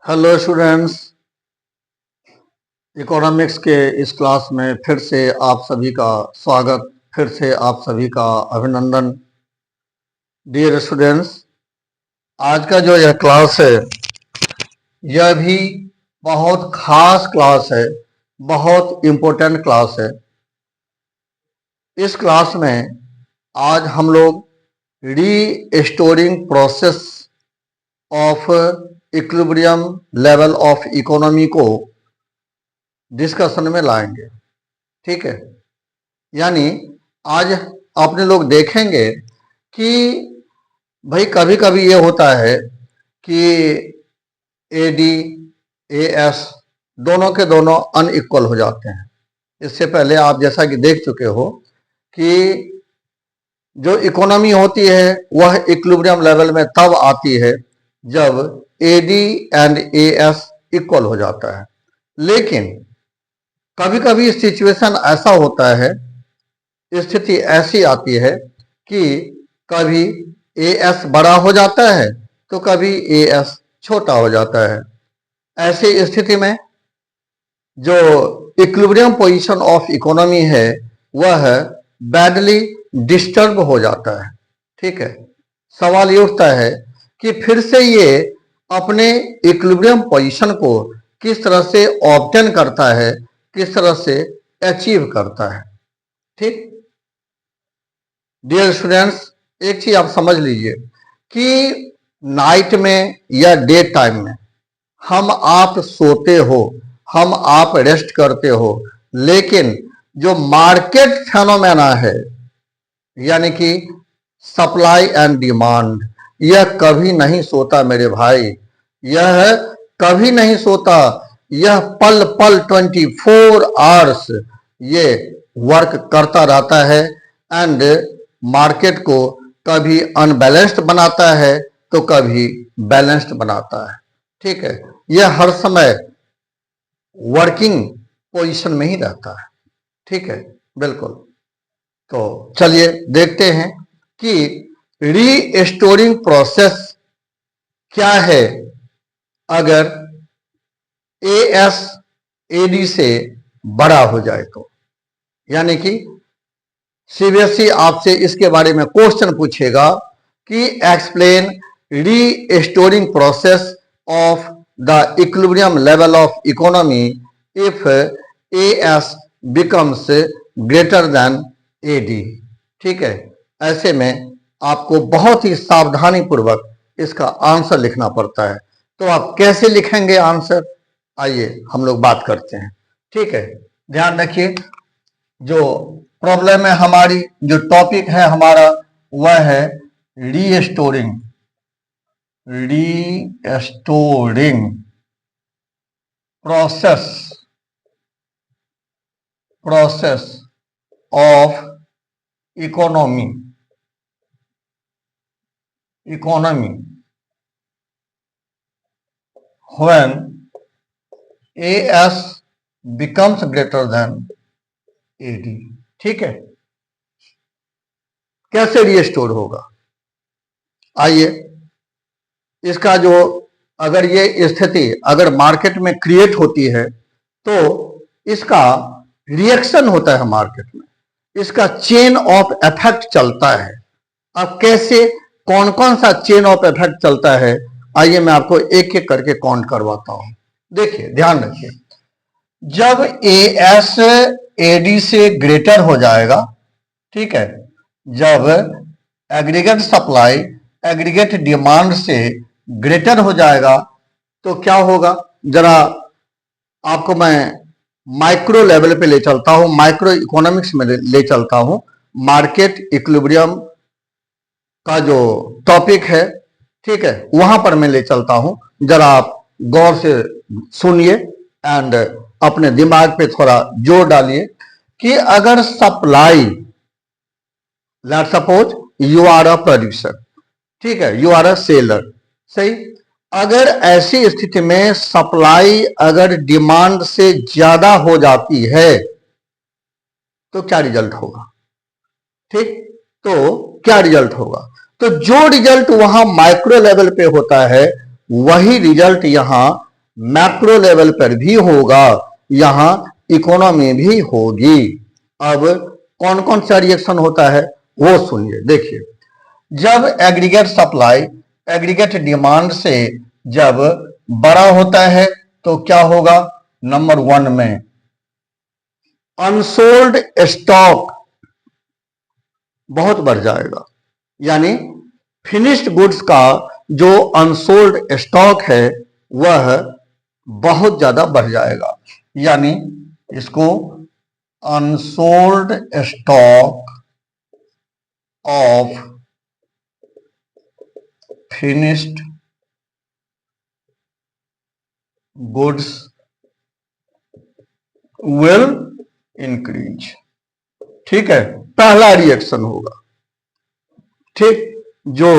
Hello students, economics के इस class में फिर से आप सभी का स्वागत, फिर से आप सभी का अभिनंदन। डियर स्टूडेंट्स, आज का जो यह क्लास है यह भी बहुत खास क्लास है, बहुत इम्पोर्टेंट क्लास है। इस क्लास में आज हम लोग restoring process of equilibrium level of economy को डिस्कशन में लाएंगे। ठीक है, यानी आज आपने लोग देखेंगे कि भाई कभी कभी ये होता है कि एडी एएस दोनों के दोनों अनइक्वल हो जाते हैं। इससे पहले आप जैसा कि देख चुके हो कि जो इकोनॉमी होती है वह इक्विलिब्रियम लेवल में तब आती है जब एडी एंड एएस इक्वल हो जाता है। लेकिन कभी कभी सिचुएशन ऐसा होता है, स्थिति ऐसी आती है कि कभी एएस बड़ा हो जाता है तो कभी एएस छोटा हो जाता है। ऐसी स्थिति में जो इक्विलिब्रियम पोजीशन ऑफ इकोनॉमी है वह बैडली डिस्टर्ब हो जाता है। ठीक है, सवाल ये उठता है कि फिर से ये अपने इक्विलिब्रियम पोजीशन को किस तरह से ऑब्टेन करता है, किस तरह से अचीव करता है। ठीक, डियर स्टूडेंट्स, एक चीज आप समझ लीजिए कि नाइट में या डे टाइम में हम आप सोते हो, हम आप रेस्ट करते हो, लेकिन जो मार्केट फेनोमेना है यानी कि सप्लाई एंड डिमांड, यह कभी नहीं सोता मेरे भाई, यह कभी नहीं सोता। यह पल पल 24 आवर्स ये वर्क करता रहता है एंड मार्केट को कभी अनबैलेंस्ड बनाता है तो कभी बैलेंस्ड बनाता है। ठीक है, यह हर समय वर्किंग पोजीशन में ही रहता है। ठीक है, बिल्कुल। तो चलिए देखते हैं कि रीस्टोरिंग प्रोसेस क्या है अगर एएस एडी से बड़ा हो जाए तो। यानी कि सीबीएसई आपसे इसके बारे में क्वेश्चन पूछेगा कि explain restoring process of the equilibrium level of economy if AS becomes greater than AD. ठीक है, ऐसे में आपको बहुत ही सावधानी पूर्वक इसका आंसर लिखना पड़ता है। तो आप कैसे लिखेंगे आंसर, आइए हम लोग बात करते हैं। ठीक है, ध्यान रखिए, जो प्रॉब्लम है हमारी, जो टॉपिक है हमारा वह है restoring process of economy when AS becomes greater than AD। ठीक है, कैसे रीस्टोर होगा, आइए इसका जो अगर ये स्थिति अगर मार्केट में क्रिएट होती है तो इसका रिएक्शन होता है मार्केट में, इसका चेन ऑफ इफेक्ट चलता है। अब कैसे, कौन कौन सा चेन ऑफ इफेक्ट चलता है, आइए मैं आपको एक एक करके काउंट करवाता हूं। देखिए, ध्यान रखिए, जब एएस एडी से ग्रेटर हो जाएगा, ठीक है, जब एग्रीगेट सप्लाई एग्रीगेट डिमांड से ग्रेटर हो जाएगा तो क्या होगा, जरा आपको मैं माइक्रो लेवल पे ले चलता हूं, माइक्रो इकोनॉमिक्स में ले चलता हूं। मार्केट इक्विलिब्रियम का जो टॉपिक है, ठीक है, वहां पर मैं ले चलता हूं। जरा आप गौर से सुनिए एंड अपने दिमाग पे थोड़ा जोर डालिए कि अगर supply, let suppose you are a producer, ठीक है, यू आर अ सेलर, सही, अगर ऐसी स्थिति में सप्लाई अगर डिमांड से ज्यादा हो जाती है तो क्या रिजल्ट होगा। ठीक, तो क्या रिजल्ट होगा, तो जो रिजल्ट वहां माइक्रो लेवल पे होता है वही रिजल्ट यहां मैक्रो लेवल पर भी होगा, यहां इकोनॉमी भी होगी। अब कौन कौन सा रिएक्शन होता है वो सुनिए। देखिए, जब एग्रीगेट सप्लाई एग्रीगेट डिमांड से जब बड़ा होता है तो क्या होगा? नंबर 1 में अनसोल्ड स्टॉक बहुत बढ़ जाएगा, यानी फिनिश्ड गुड्स का जो अनसोल्ड स्टॉक है वह बहुत ज्यादा बढ़ जाएगा, यानी इसको unsold stock of finished goods will increase. ठीक है, पहला रिएक्शन होगा। ठीक, जो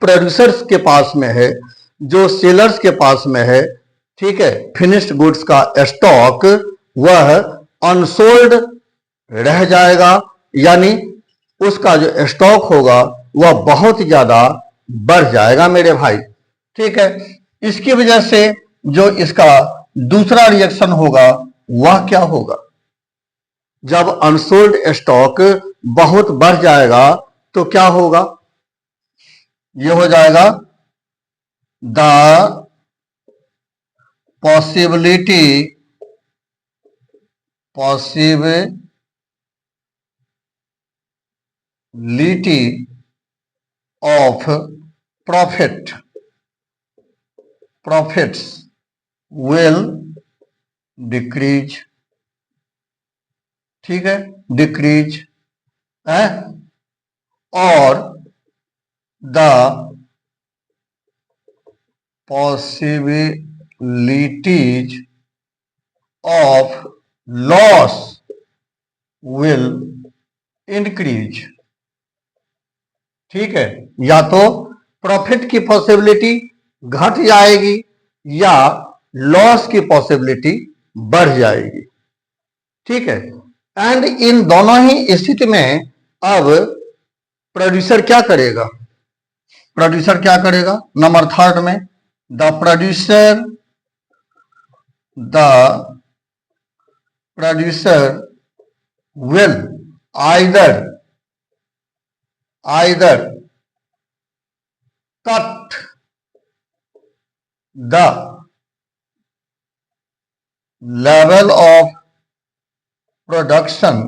प्रोड्यूसर्स के पास में है, जो सेलर्स के पास में है, ठीक है, फिनिश्ड गुड्स का स्टॉक वह अनसोल्ड रह जाएगा, यानी उसका जो स्टॉक होगा वह बहुत ज्यादा बढ़ जाएगा मेरे भाई। ठीक है, इसकी वजह से जो इसका दूसरा रिएक्शन होगा वह क्या होगा? जब अनसोल्ड स्टॉक बहुत बढ़ जाएगा तो क्या होगा? यह हो जाएगा the possibility of profits will decrease. ठीक है, डिक्रीज है, और the possibilities of loss will increase. ठीक है, या तो प्रॉफिट की पॉसिबिलिटी घट जाएगी या लॉस की पॉसिबिलिटी बढ़ जाएगी। ठीक है, एंड इन दोनों ही स्थिति में अब प्रोड्यूसर क्या करेगा? प्रोड्यूसर क्या करेगा? नंबर 3 में the producer will either cut the level of production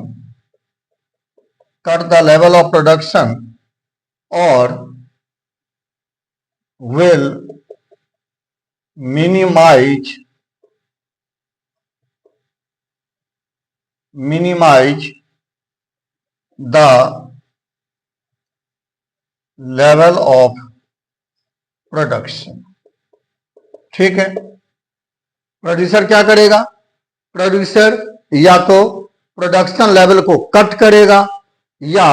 or will minimize the level of production। ठीक है, प्रोड्यूसर क्या करेगा? प्रोड्यूसर या तो प्रोडक्शन लेवल को कट करेगा या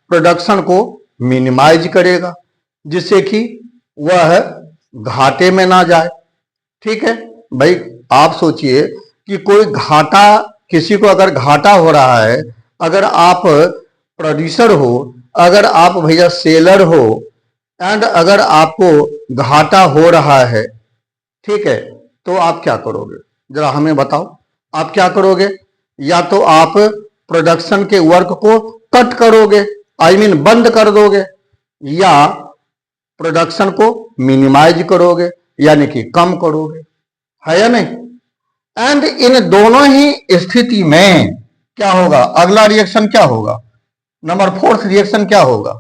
प्रोडक्शन को मिनिमाइज करेगा, जिससे कि वह घाटे में ना जाए। ठीक है भाई, आप सोचिए कि कोई घाटा, किसी को अगर घाटा हो रहा है, अगर आप प्रोड्यूसर हो, अगर आप भैया सेलर हो, एंड अगर आपको घाटा हो रहा है, ठीक है, तो आप क्या करोगे? जरा हमें बताओ, आप क्या करोगे? या तो आप प्रोडक्शन के वर्क को कट करोगे, आई मीन बंद कर दोगे, या प्रोडक्शन को मिनिमाइज करोगे, यानी कि कम करोगे, है या नहीं? एंड इन दोनों ही स्थिति में क्या होगा? अगला रिएक्शन क्या होगा? नंबर 4 रिएक्शन क्या होगा?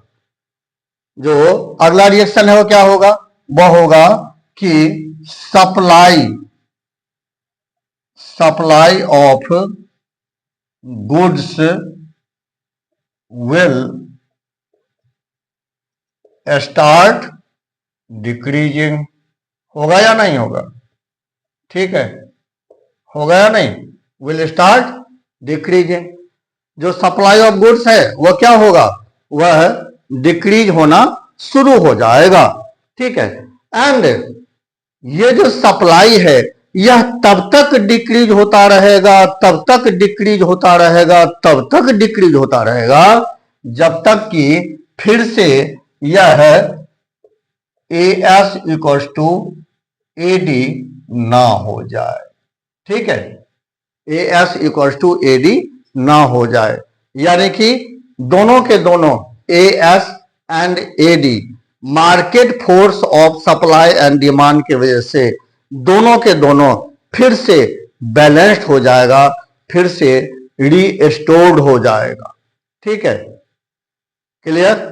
जो अगला रिएक्शन है वो क्या होगा? वह होगा कि supply of goods will start decreasing. होगा या नहीं होगा? ठीक है, होगा या नहीं? Will start decreasing. जो सप्लाई ऑफ गुड्स है वह क्या होगा? वह डिक्रीज होना शुरू हो जाएगा। ठीक है, एंड ये जो सप्लाई है यह तब तक डिक्रीज होता रहेगा, तब तक डिक्रीज होता रहेगा, तब तक डिक्रीज होता रहेगा जब तक कि फिर से यह AS इक्वल्स टू एडी ना हो जाए। ठीक है, एएस इक्वल टू एडी ना हो जाए, यानी कि दोनों के दोनों AS and AD market force of supply and demand की वजह से दोनों के दोनों फिर से बैलेंस्ड हो जाएगा, फिर से रीस्टोर्ड हो जाएगा। ठीक है, क्लियर?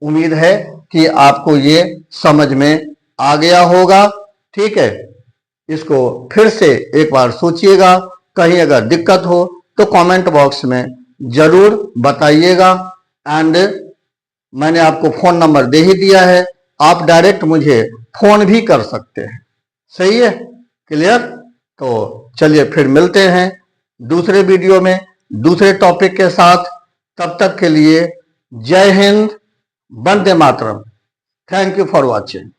उम्मीद है कि आपको ये समझ में आ गया होगा। ठीक है, इसको फिर से एक बार सोचिएगा, कहीं अगर दिक्कत हो तो कमेंट बॉक्स में जरूर बताइएगा। एंड मैंने आपको फोन नंबर दे ही दिया है, आप डायरेक्ट मुझे फोन भी कर सकते हैं। सही है, क्लियर? तो चलिए फिर मिलते हैं दूसरे वीडियो में दूसरे टॉपिक के साथ। तब तक के लिए जय हिंद, वंदे मातरम। Thank you for watching.